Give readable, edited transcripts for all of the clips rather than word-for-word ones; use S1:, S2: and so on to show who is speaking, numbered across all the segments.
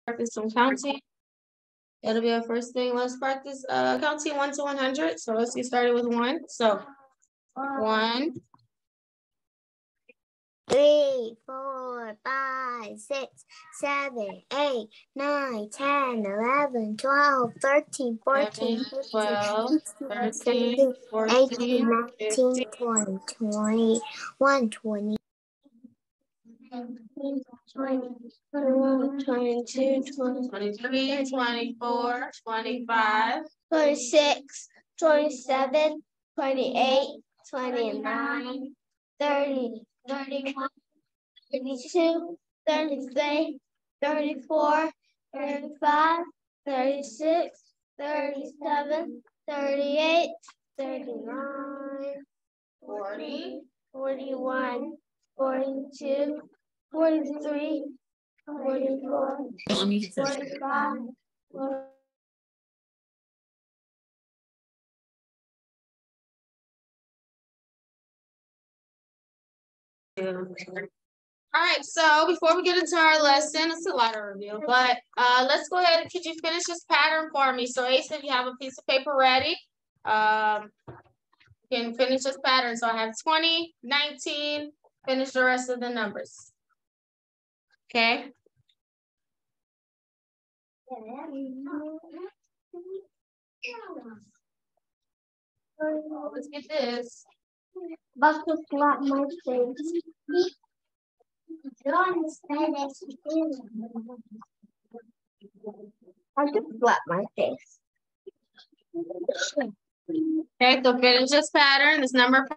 S1: practice some counting. That'll be our first thing. Let's practice counting 1 to 100. So let's get started with 1. So 1,
S2: 3, 4, 5, 6, 7, 8, 9, 10, 11, 12, 13, 14, 15,
S1: 12,
S2: 16,
S1: 13,
S2: 17,
S1: 14,
S2: 18, 19,
S1: 15,
S2: 20, 21, 20. 22,
S1: 23, 24, 25,
S2: 26, 27, 28, 29, 30, 31, 32, 33, 34, 35, 36, 37, 38, 39,
S1: 40,
S2: 41, 42, 43, 44, 45, 46.
S1: All right, so before we get into our lesson, it's a lot of review, but let's go ahead and could you finish this pattern for me? So Ace, if you have a piece of paper ready, you can finish this pattern. So I have 20, 19, finish the rest of the numbers. Okay? Let's get this.
S2: About to slap my face. I just slap my face.
S1: Okay, so finish this pattern. This number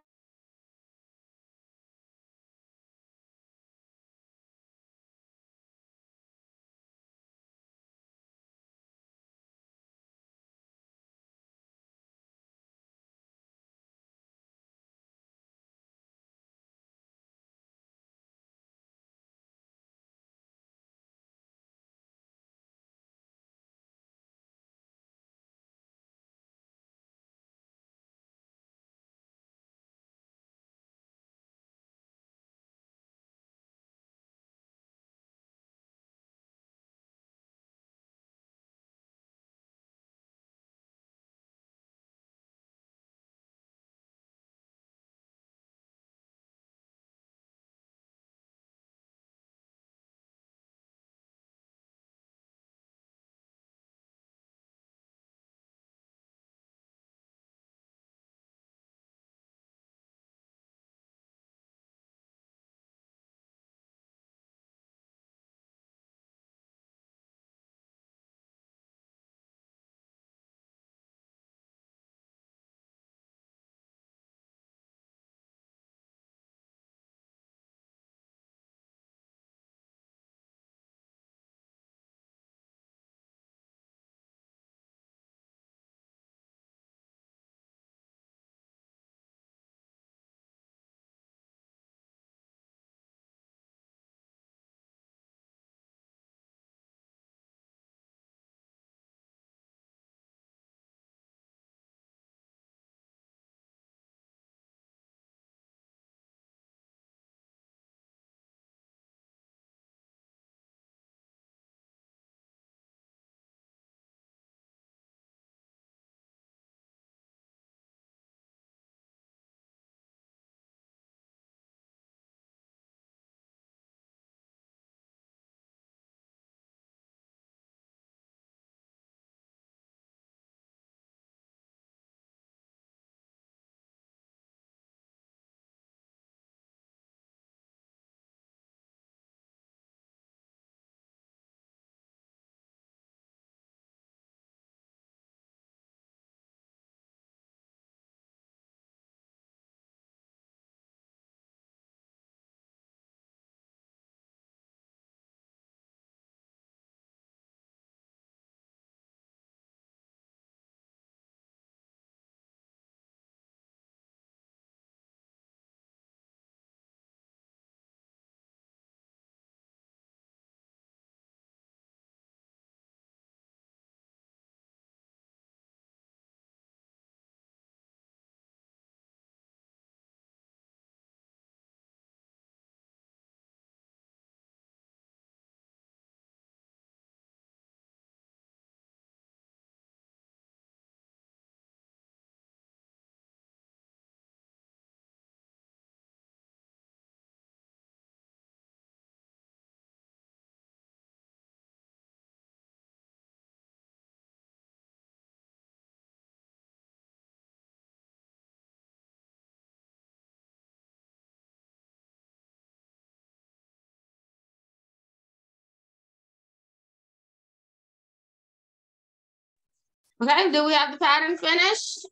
S1: Okay, do we have the pattern finished?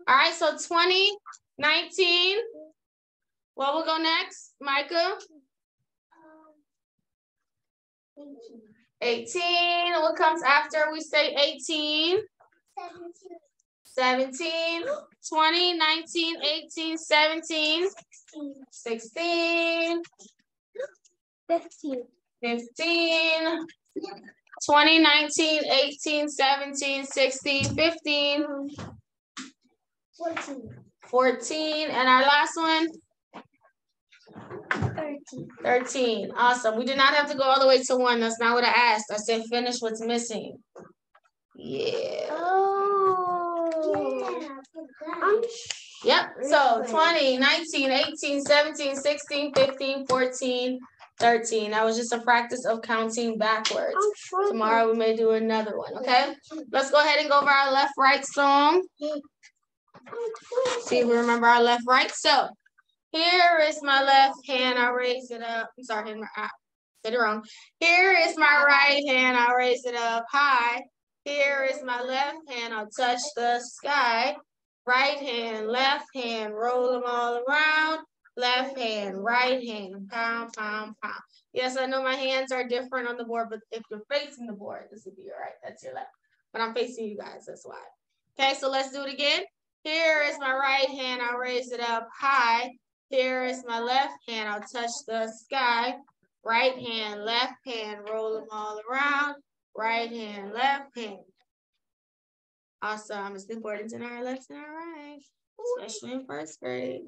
S1: All right, so 20, 19. What will go next, Micah? 18. What comes after we say 18? 17, 20, 19, 18, 17, 16,
S2: 15.
S1: 15, 20, 19, 18, 17, 16, 15, 14, and our last one? 13. Awesome. We did not have to go all the way to 1. That's not what I asked. I said finish what's missing. Yeah.
S2: Oh.
S1: Yep. So 20, 19, 18, 17, 16, 15, 14, 13. That was just a practice of counting backwards. Tomorrow we may do another one, okay? Let's go ahead and go over our left-right song. See if we remember our left-right. So here is my left hand, I'll raise it up. I'm sorry, I did it wrong. Here is my right hand, I'll raise it up high. Here is my left hand, I'll touch the sky. Right hand, left hand, roll them all around. Left hand, right hand, pound, pound, pound. Yes, I know my hands are different on the board, but if you're facing the board, this would be your right. That's your left. But I'm facing you guys, that's why. Okay, so let's do it again. Here is my right hand, I'll raise it up high. Here is my left hand, I'll touch the sky. Right hand, left hand, roll them all around. Right hand, left hand. Awesome, it's important in our left and our right, especially in first grade.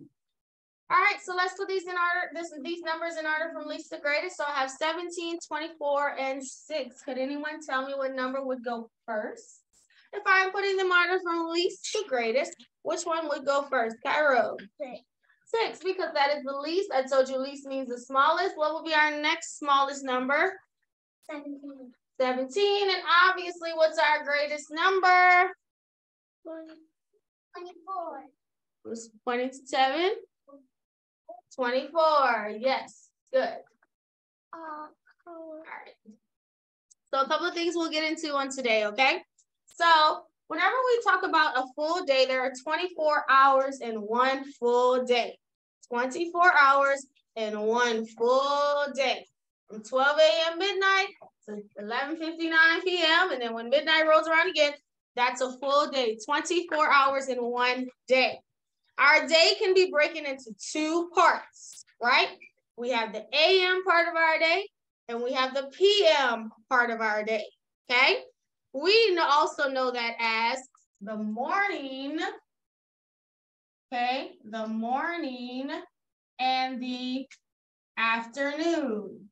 S1: All right, so let's put these in order. These numbers in order from least to greatest. So I have 17, 24, and 6. Could anyone tell me what number would go first? If I'm putting them in order from least to greatest, which one would go first? Cairo. 6, because that is the least. I told you least means the smallest. What will be our next smallest number?
S2: 17.
S1: 17, and obviously, what's our greatest number?
S2: 24.
S1: Who's pointing to 7? 24. Yes, good. All right. So a couple of things we'll get into on today, okay? So whenever we talk about a full day, there are 24 hours in one full day. 24 hours in one full day. From 12 a.m. midnight to 11:59 p.m. And then when midnight rolls around again, that's a full day. 24 hours in one day. Our day can be broken into 2 parts, right? We have the AM part of our day and we have the PM part of our day, okay? We also know that as the morning, okay? The morning and the afternoon,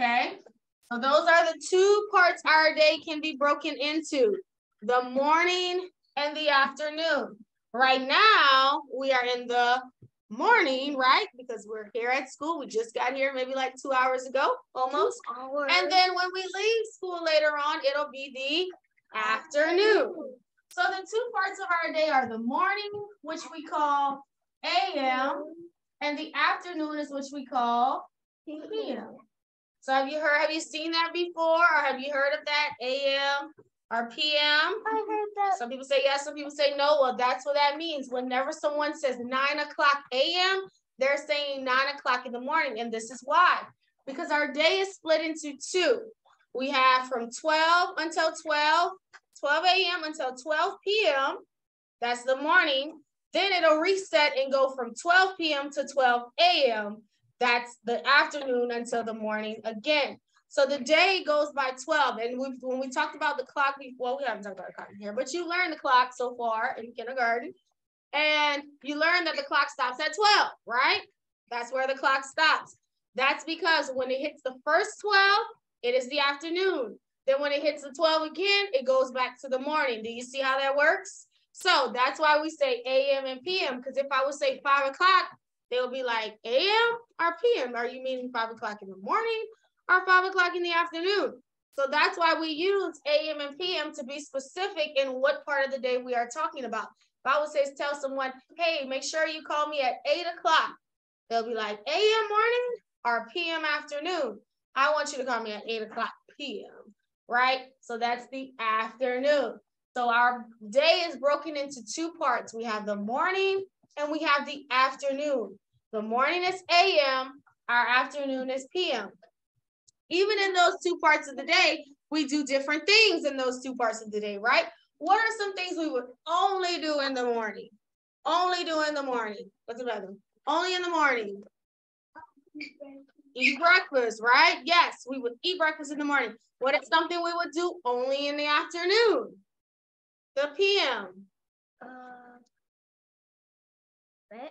S1: okay? So those are the 2 parts our day can be broken into, the morning and the afternoon. Right now, we are in the morning, right? Because we're here at school. We just got here maybe like 2 hours ago, almost.
S2: 2 hours.
S1: And then when we leave school later on, it'll be the afternoon. So the 2 parts of our day are the morning, which we call AM, and the afternoon is which we call PM. So have you seen that before, or have you heard of that, AM or PM?
S2: I heard that.
S1: Some people say yes, some people say no. Well, that's what that means. Whenever someone says 9 o'clock a.m., they're saying 9 o'clock in the morning. And this is why. Because our day is split into 2. We have from 12 until 12 a.m. until 12 p.m. That's the morning. Then it'll reset and go from 12 p.m. to 12 a.m. That's the afternoon until the morning again. So the day goes by 12, and when we talked about the clock before, we haven't talked about the clock here, but you learned the clock so far in kindergarten, and you learned that the clock stops at 12, right? That's where the clock stops. That's because when it hits the first 12, it is the afternoon. Then when it hits the 12 again, it goes back to the morning. Do you see how that works? So that's why we say AM and PM, because if I would say 5 o'clock, they'll be like, AM or PM? Are you meaning 5 o'clock in the morning or 5 o'clock in the afternoon? So that's why we use AM and PM to be specific in what part of the day we are talking about. If I would say, tell someone, hey, make sure you call me at 8 o'clock. They'll be like, AM morning or PM afternoon? I want you to call me at 8 o'clock p.m., right? So that's the afternoon. So our day is broken into two parts. We have the morning and we have the afternoon. The morning is a.m., our afternoon is p.m. Even in those two parts of the day, we do different things in those two parts of the day, right? What are some things we would only do in the morning? Only do in the morning. What's another? Only in the morning. Eat breakfast, right? Yes, we would eat breakfast in the morning. What is something we would do only in the afternoon? The p.m.
S2: Bed.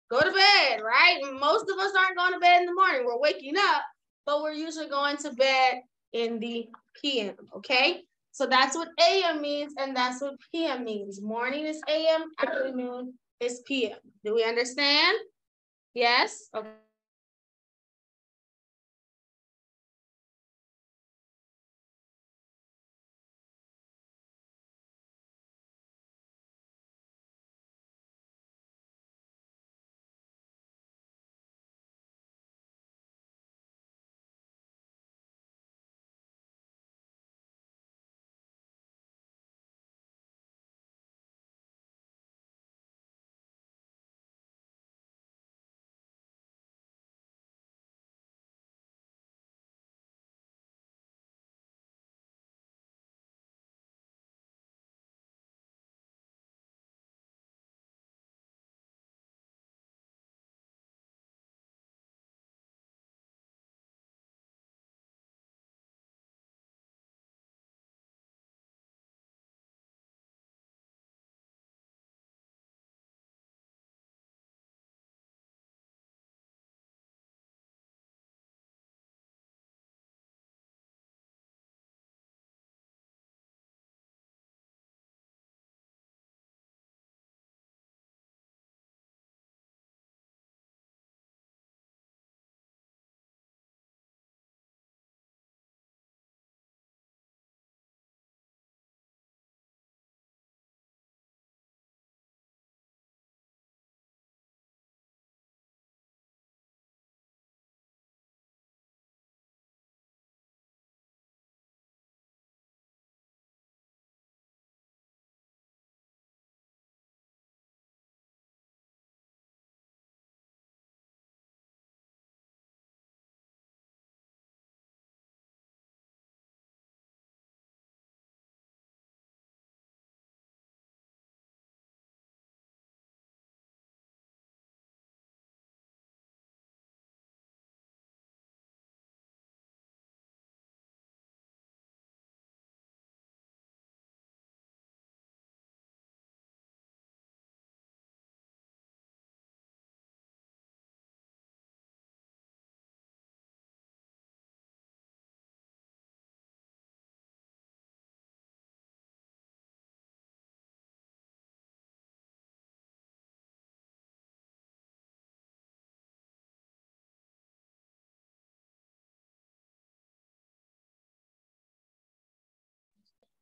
S1: Go to bed, right? Most of us aren't going to bed in the morning. We're waking up, but we're usually going to bed in the p.m., okay? So that's what a.m. means, and that's what p.m. means. Morning is a.m., afternoon is p.m. Do we understand? Yes? Okay.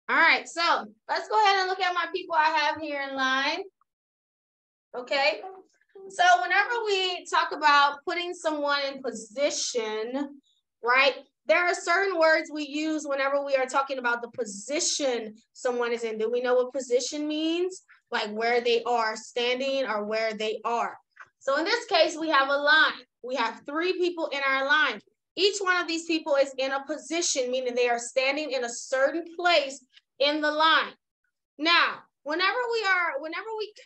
S1: All right, so let's go ahead and look at my people I have here in line. Okay, so whenever we talk about putting someone in position, right, there are certain words we use whenever we are talking about the position someone is in. Do we know what position means? Like where they are standing or where they are. So in this case, we have a line. We have three people in our line. Each one of these people is in a position, meaning they are standing in a certain place in the line. Now, whenever we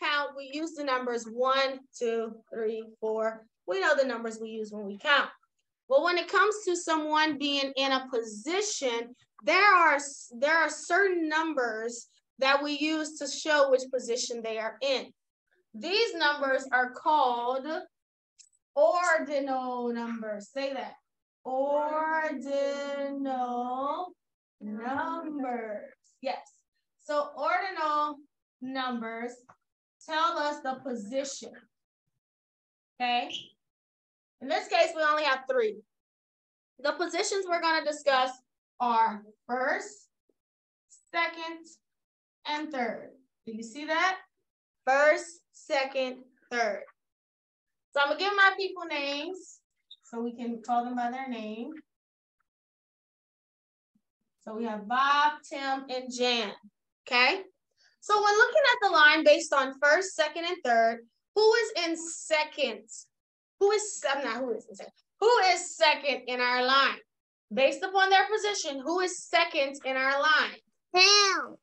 S1: count, we use the numbers 1, 2, 3, 4. We know the numbers we use when we count. But when it comes to someone being in a position, there are certain numbers that we use to show which position they are in. These numbers are called ordinal numbers. Say that. Ordinal numbers. Yes. So ordinal numbers tell us the position. Okay. In this case, we only have 3. The positions we're going to discuss are first, second, and third. Do you see that? First, second, third. So I'm going to give my people names so we can call them by their name. So we have Bob, Tim, and Jan. Okay? So when looking at the line based on first, second, and third, who is in second? Who is second in our line? Based upon their position, who is second in our line?
S2: Tim.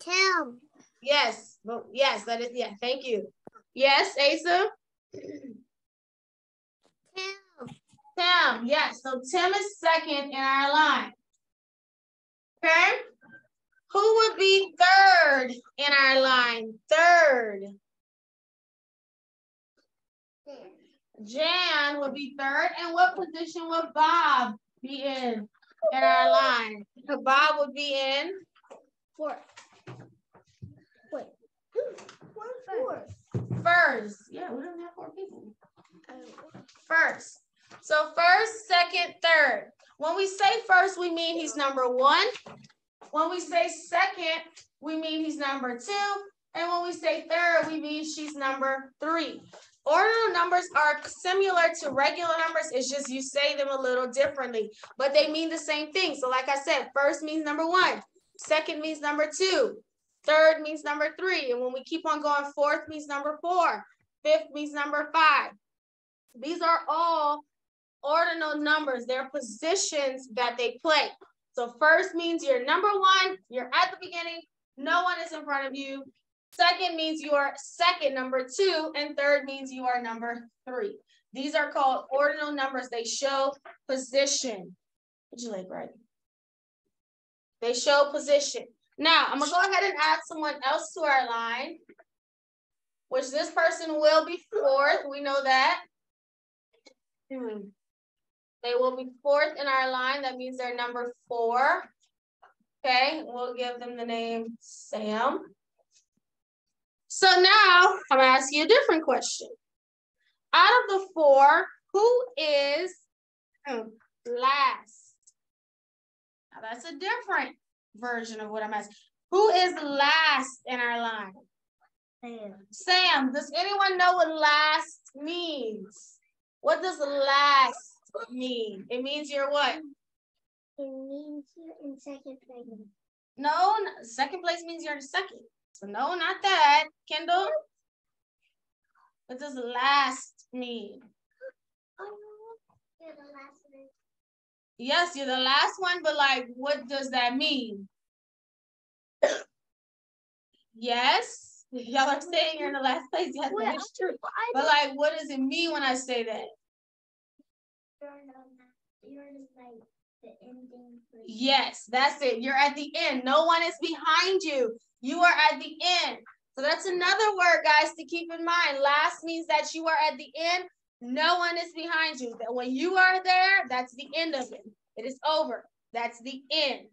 S2: Tim.
S1: Yes, yes, that is, yeah, thank you. Yes, Asa? Tim, yes, so Tim is second in our line. Okay? Who would be third in our line? Third. Jan would be third. And what position would Bob be in our line? Bob would be in
S2: Fourth. Wait. Fourth.
S1: First. Yeah, we don't have 4 people. First. So first, second, third. When we say first, we mean he's number 1. When we say second, we mean he's number 2. And when we say third, we mean she's number 3. Ordinal numbers are similar to regular numbers. It's just you say them a little differently, but they mean the same thing. So like I said, first means number 1. Second means number 2. Third means number 3. And when we keep on going, fourth means number 4. Fifth means number 5. These are all ordinal numbers. They're positions that they play. So first means you're number 1. You're at the beginning. No one is in front of you. Second means you are second, number 2. And third means you are number 3. These are called ordinal numbers. They show position. What'd you like, Brady? They show position. Now, I'm going to go ahead and add someone else to our line, which this person will be 4th. We know that. They will be 4th in our line. That means they're number 4. Okay, we'll give them the name Sam. So now, I'm going to ask you a different question. Out of the 4, who is last? Now, that's a different version of what I'm asking. Who is last in our line?
S2: Sam.
S1: Sam, does anyone know what last means? What does last mean? It means you're what?
S2: It means you're in second place.
S1: No, second place means you're in second. So no, not that. Kendall? What does last mean?
S2: You're the last one.
S1: Yes, you're the last one, but like, what does that mean? Yes, y'all are saying you're in the last place. Yes, that is true. But like, what does it mean when I say that?
S2: You're like the ending place.
S1: Yes, that's it. You're at the end. No one is behind you. You are at the end. So that's another word, guys, to keep in mind. Last means that you are at the end. No one is behind you. That when you are there, that's the end of it. It is over. That's the end.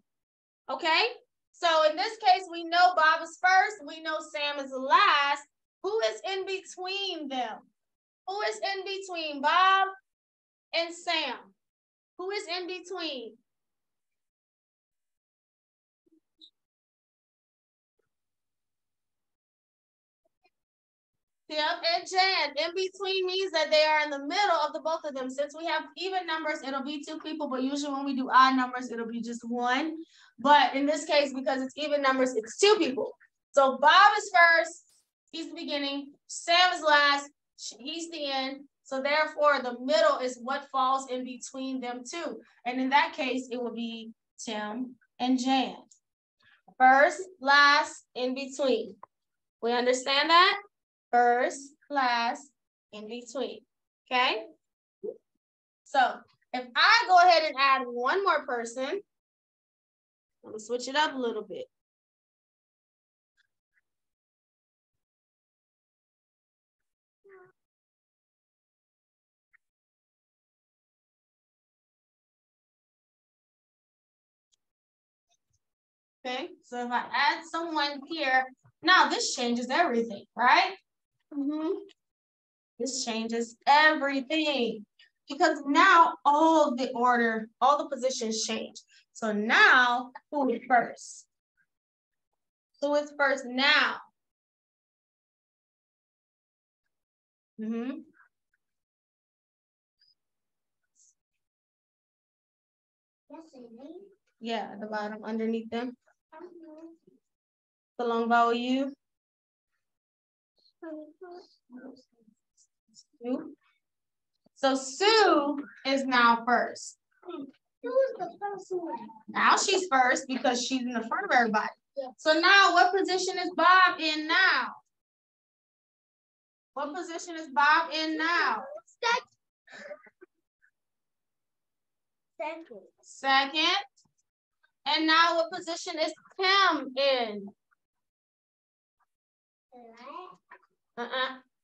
S1: Okay? So in this case, we know Bob is first. We know Sam is last. Who is in between them? Who is in between Bob and Sam? Who is in between? Tim and Jan. In between means that they are in the middle of the both of them. Since we have even numbers, it'll be 2 people, but usually when we do odd numbers, it'll be just 1. But in this case, because it's even numbers, it's 2 people. So Bob is first, he's the beginning. Sam is last, he's the end. So therefore, the middle is what falls in between them 2. And in that case, it would be Tim and Jan. First, last, in between. We understand that? First, last, in between. Okay? So if I go ahead and add one more person, let me switch it up a little bit. Okay, so if I add someone here, now this changes everything, right? This changes everything because now all the order, all the positions change. So now, who is first? Who is first now? Yeah, at the bottom, underneath them. The long vowel U. Sue. So Sue is now first. Now she's first because she's in the front of everybody. So now what position is Bob in now? What position is Bob in now? Second. And now what position is Tim in?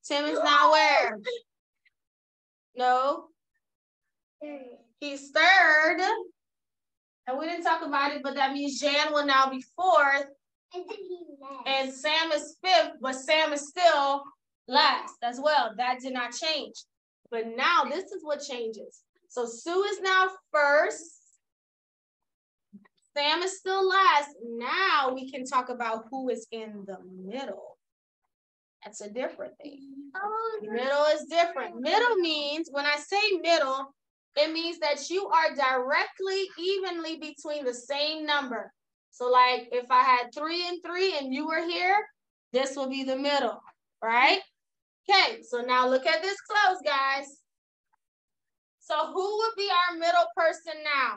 S1: Tim is now where? No. He's third. And we didn't talk about it, but that means Jan will now be fourth. And then he left. And Sam is fifth, but Sam is still last as well. That did not change. But now this is what changes. So Sue is now first. Sam is still last. Now we can talk about who is in the middle. That's a different thing. Middle is different. Middle means, when I say middle, it means that you are directly, evenly between the same number. So like if I had 3 and 3 and you were here, this will be the middle, right? Okay, so now look at this close, guys. So who would be our middle person now?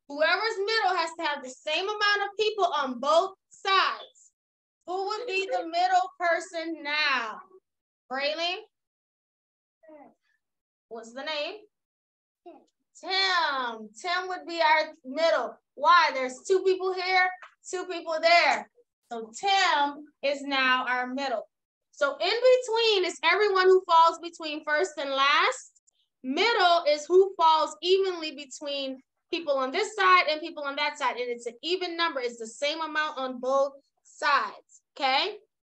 S1: Whoever's middle has to have the same amount of people on both sides. Who would be the middle person now? Braylon? What's the name? Tim. Tim would be our middle. Why? There's 2 people here, 2 people there. So Tim is now our middle. So in between is everyone who falls between first and last. Middle is who falls evenly between people on this side and people on that side. And it's an even number. It's the same amount on both sides. Okay?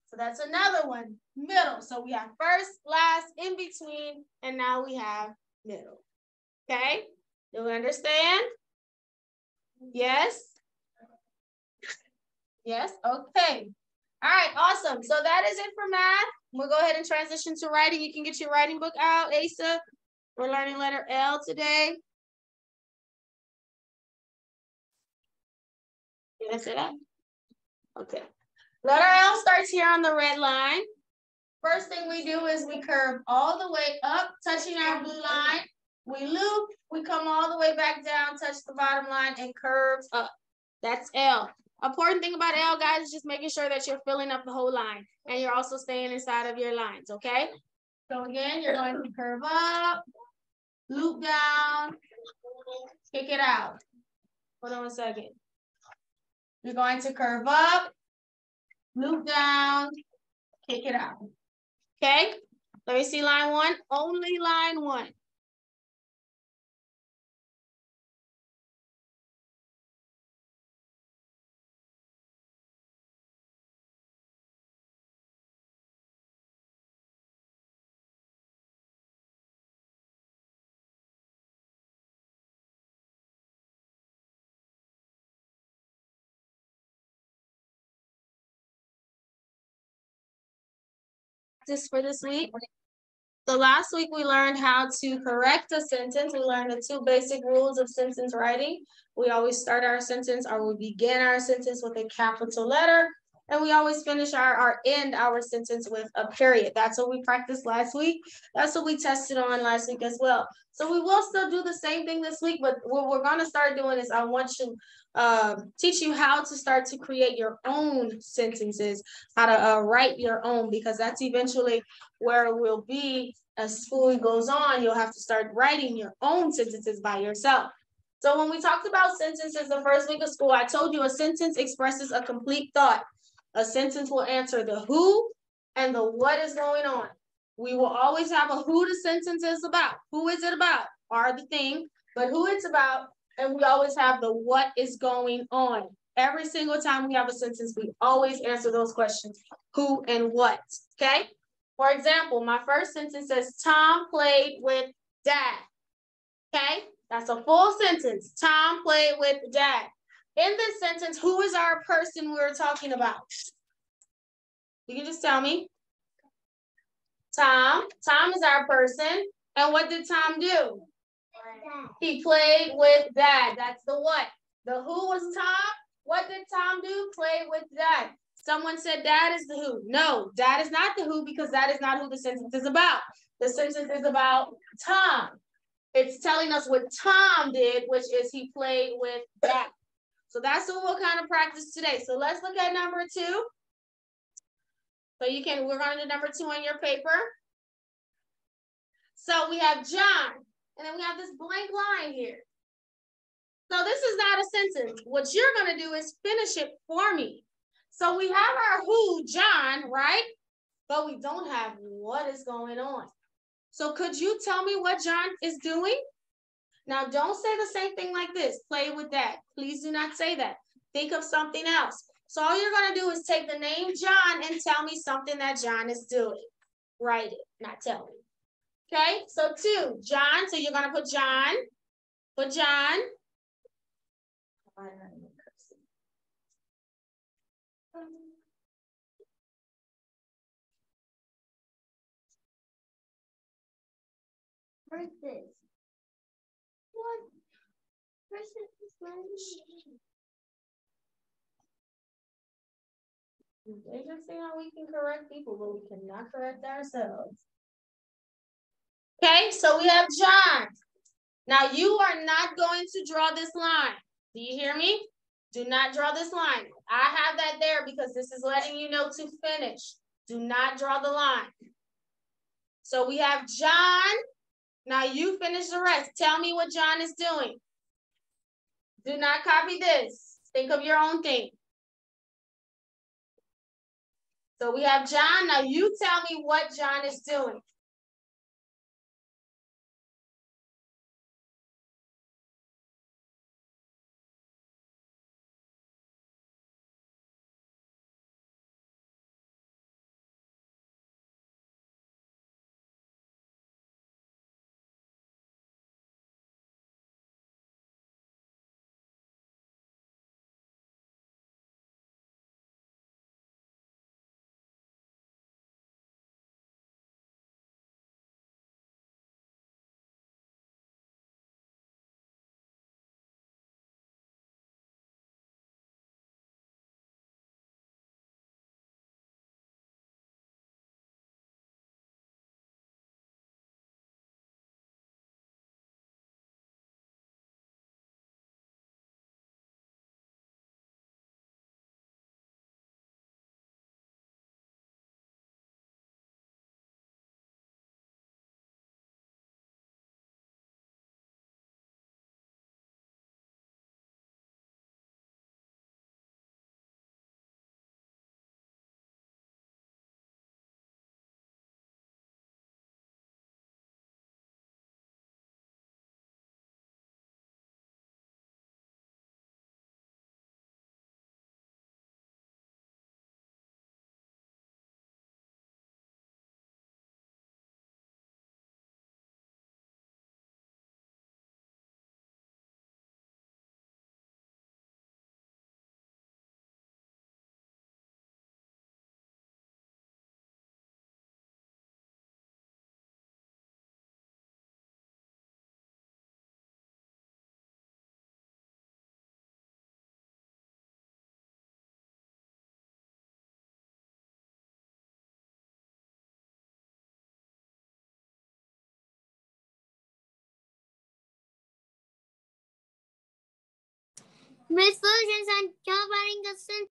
S1: So that's another one. Middle. So we have first, last, in between, and now we have middle. Okay? Do we understand? Yes? Yes? Okay. All right, awesome. So that is it for math. We'll go ahead and transition to writing. You can get your writing book out, Asa. We're learning letter L today. Did I say that? Okay. Letter L starts here on the red line. First thing we do is we curve all the way up, touching our blue line. We loop, we come all the way back down, touch the bottom line, and curves up. That's L. Important thing about L, guys, is just making sure that you're filling up the whole line. And you're also staying inside of your lines, okay? So again, you're going to curve up, loop down, kick it out. Hold on a second. You're going to curve up, loop down, kick it out. Okay? Let me see line 1. Only line 1. Just for this week. So last week we learned how to correct a sentence. We learned the 2 basic rules of sentence writing. We always start our sentence or we begin our sentence with a capital letter. And we always finish end our sentence with a period. That's what we practiced last week. That's what we tested on last week as well. So we will still do the same thing this week, but what we're going to start doing is I want to teach you how to start to create your own sentences, how to write your own, because that's eventually where it will be as school goes on. You'll have to start writing your own sentences by yourself. So when we talked about sentences the first week of school, I told you a sentence expresses a complete thought. A sentence will answer the who and the what is going on. We will always have a who the sentence is about. Who is it about? Are the thing, but who it's about. And we always have the what is going on. Every single time we have a sentence, we always answer those questions. Who and what, okay? For example, my first sentence says, Tom played with Dad, okay? That's a full sentence. Tom played with Dad. In this sentence, who is our person we're talking about? You can just tell me. Tom. Tom is our person. And what did Tom do? He played with dad. That's the what? The who was Tom. What did Tom do? Play with dad. Someone said dad is the who. No, dad is not the who because that is not who the sentence is about. The sentence is about Tom. It's telling us what Tom did, which is he played with dad. So that's what we'll kind of practice today. So let's look at number 2. So we're going to do number 2 on your paper. So we have John, and then we have this blank line here. So this is not a sentence. What you're going to do is finish it for me. So we have our who, John, right? But we don't have what is going on. So could you tell me what John is doing? Now, don't say the same thing like this. Play with that. Please do not say that. Think of something else. So all you're going to do is take the name John and tell me something that John is doing. Write it, not tell me. Okay, so 2, John. So you're going to put John. Put John.
S2: Where's this? What? Where's this?
S1: They just see how we can correct people, but we cannot correct ourselves. Okay, so we have John. Now you are not going to draw this line. Do you hear me? Do not draw this line. I have that there because this is letting you know to finish. Do not draw the line. So we have John. Now you finish the rest. Tell me what John is doing. Do not copy this. Think of your own thing. So we have John. Now you tell me what John is doing.
S2: Miss Fullerton said, "Job writing a sentence."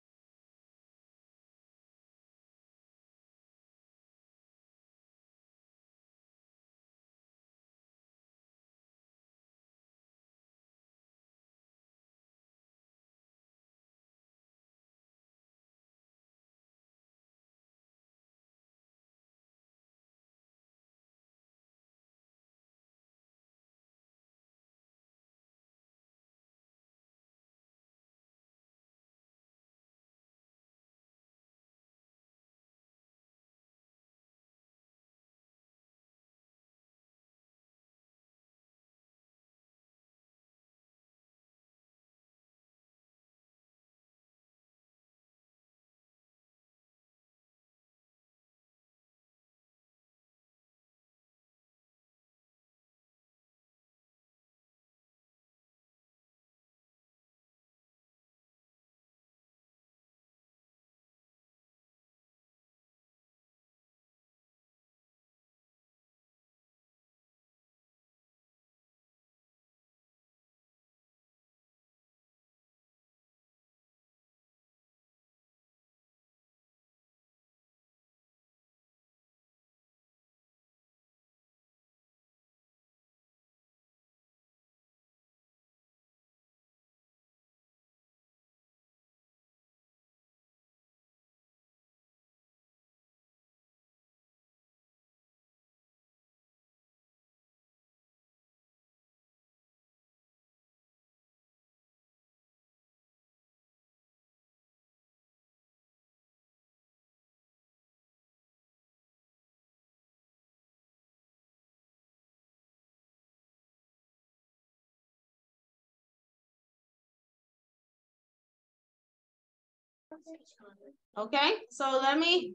S1: Okay, so let me.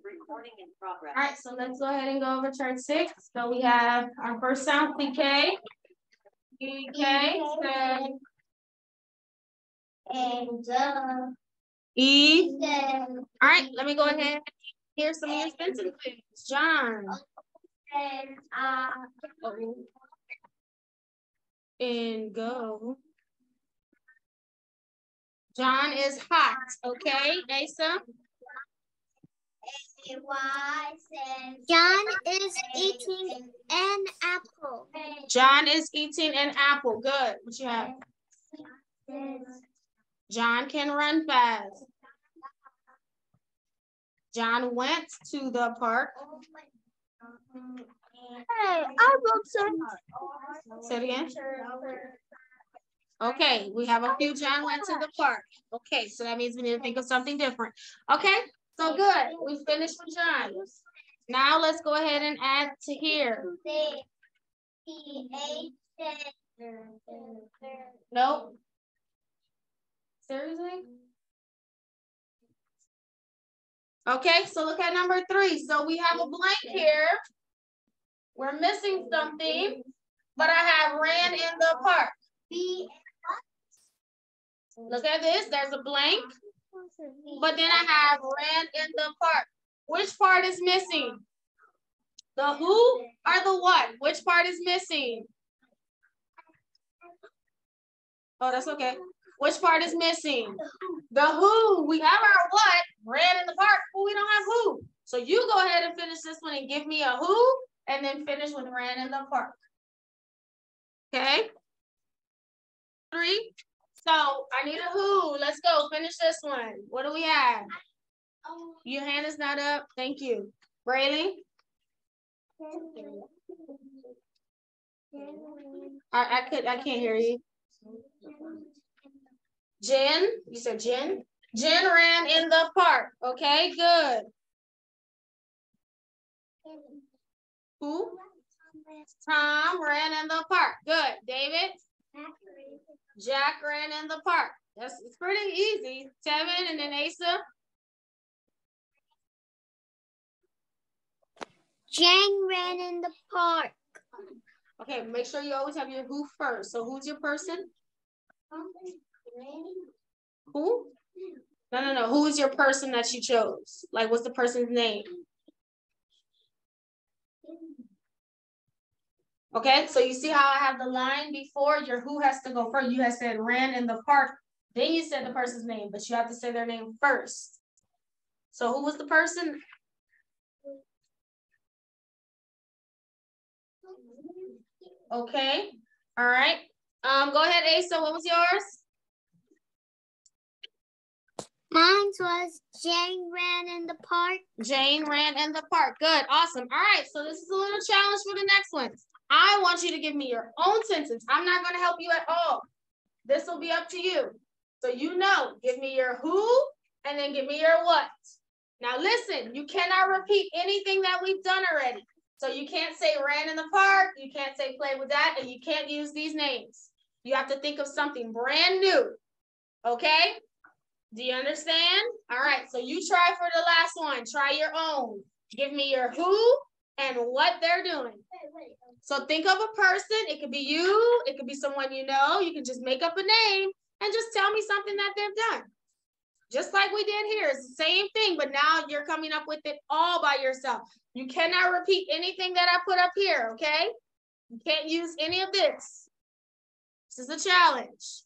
S3: Recording in progress.
S1: All right, so let's go ahead and go over chart 6. So we have our first sound, PK. PK said
S2: And
S1: E. All right, let me go ahead. Here's some of your sentences. John. And go. John is hot. Okay, Asa.
S2: John is eating an apple.
S1: John is eating an apple. Good. What you have? John can run fast. John went to the park.
S2: Hey, I wrote some.
S1: Say it again. Okay, we have a few John went to the park. Okay, so that means we need to think of something different. Okay, so good. We finished with John. Now let's go ahead and add to here. Nope. Seriously? Okay, so look at number 3. So we have a blank here. We're missing something, but I have ran in the park. Look at this, there's a blank, but then I have ran in the park. Which part is missing? The who or the what? Which part is missing? Oh, that's okay. Which part is missing? The who. We have our what, ran in the park, but we don't have who. So you go ahead and finish this one and give me a who, and then finish with ran in the park. Okay? 3. So I need a who. Let's go. Finish this one. What do we have? Your hand is not up. Thank you. Brayley? I can't hear you. Jen? You said Jen? Jen ran in the park. Okay, good. Who? Tom ran in the park. Good. David? Jack ran in the park. It's pretty easy. 7, and then Asa.
S2: Jane ran in the park.
S1: Okay, make sure you always have your who first. So who's your person? Who? No. Who's your person that you chose? Like, what's the person's name? Okay, so you see how I have the line before? Your who has to go first. You have said ran in the park. Then you said the person's name, but you have to say their name first. So who was the person? Okay, all right. Go ahead, Asa. What was yours?
S2: Mine was Jane ran in the park.
S1: Jane ran in the park. Good, awesome. All right, so this is a little challenge for the next one. I want you to give me your own sentence. I'm not going to help you at all. This will be up to you. So you know, give me your who and then give me your what. Now listen, you cannot repeat anything that we've done already. So you can't say ran in the park, you can't say play with that, and you can't use these names. You have to think of something brand new, okay? Do you understand? All right, so you try for the last one. Try your own. Give me your who and what they're doing. So think of a person. It could be you. It could be someone you know. You can just make up a name and just tell me something that they've done. Just like we did here. It's the same thing, but now you're coming up with it all by yourself. You cannot repeat anything that I put up here, okay? You can't use any of this. This is a challenge.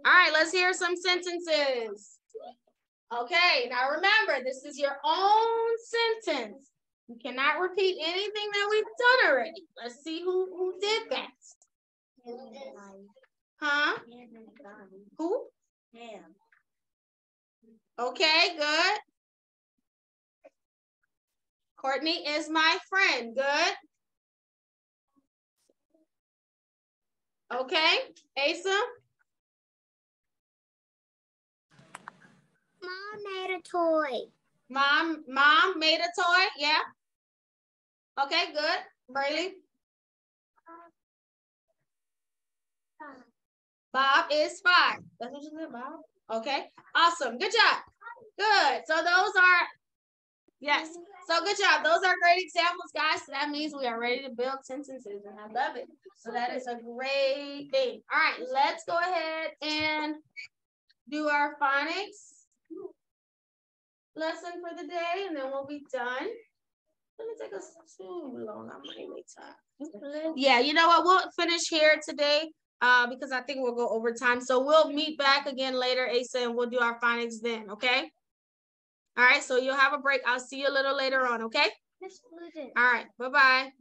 S1: All right, let's hear some sentences. Okay, now remember, this is your own sentence. You cannot repeat anything that we've done already. Let's see who did that. Huh? Who? Okay, good. Courtney is my friend. Good. Okay, Asa?
S2: Mom made a toy.
S1: Mom made a toy, yeah. Okay, good. Braylee? Bob is 5. That's what you said, Bob? Okay, awesome. Good job. Good. So those are, yes. So good job. Those are great examples, guys. So that means we are ready to build sentences, and I love it. So that is a great thing. All right, let's go ahead and do our phonics lesson for the day, and then we'll be done. Let me take us too long. I might wait time. Yeah, you know what? We'll finish here today because I think we'll go over time. So we'll meet back again later, Asa, and we'll do our phonics then, okay? All right, so you'll have a break. I'll see you a little later on, okay? All right, bye-bye.